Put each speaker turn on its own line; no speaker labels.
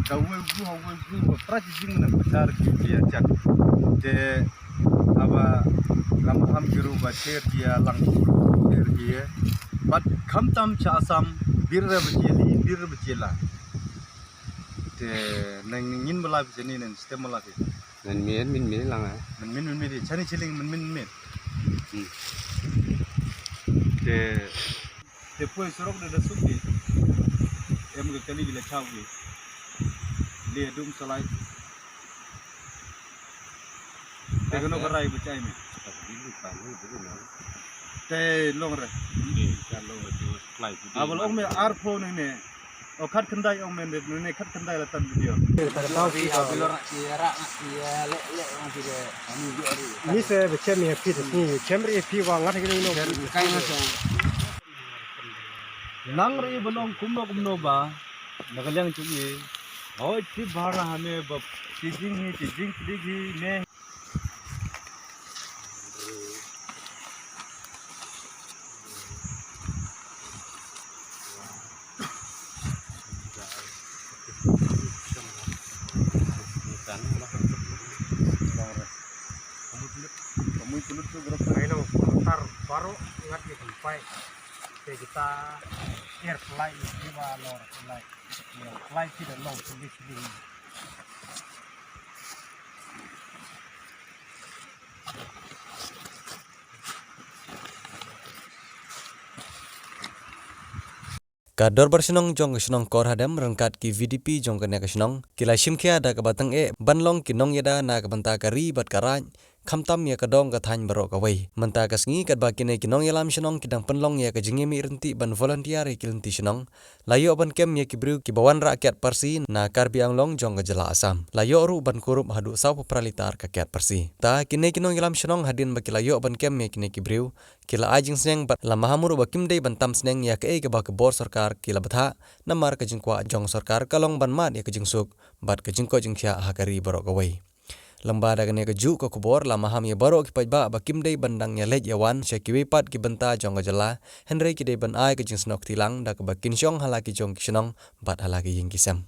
Kawai gu prati jing na besar dia cak. De aba lam ham giru ba cher dia lang cher dia. But kam tam cha asam birra bejela. De nang ngin bala bejeni nang stem bala ke.
Min lang ah.
Min chani chiling min. De poi sorok de sumbi. Em ga kali gila chawi. Le dum salai. Te gono garai bechai me. Te long re. Abal ong me arpo ne. O khat khandai ong me ne khat khandai la tan video.
Ni se becem mi happy ni chemri pi wa ngat gini no
Nang re belong kumno ba nagalyang chugi. Hoi ti bhara hame ba tijing hi ne. Kamu pulut tu berapa?
aino tar baru ngat gi sampai te kita air flight ni wa lor flight tidak long sini
Kador bersenong jong kesenong kor hadam rengkat ki VDP jong kena kesenong kila shimkia ada kebatang banlong kinong yada na kebanta kari bat karaj khamtam ya kadong kathany barok kawai menta kasngi kat bakine kinong yalam senong kidang penlong ya kejingemi renti ban volunteer kilenti senong layo ban kem ya kibru kibawan rakyat Parsi na karbi anglong jong kejala Asam layo ru ban kurup hadu saw pralitar kakyat Parsi ta kine kinong yalam senong hadin bakilayo ban kem ya kine kibru kila ajing sneng bat lamahamuru bakim dei bantam sneng ya ke ba kebor sarkar kila batha namar kejingkwa jong sarkar kalong ban mat ya kejingsuk bat kejingko jingkhya hakari barok kawai lembada kene keju ko kubor lamaham ya barok kipajba bakim dei bandang ya lej yawan syakiwi pat ki benta jong jala henry ki dei ban ai kejing snok tilang da ke bakin syong halaki jong kisnong bat halaki ying kisam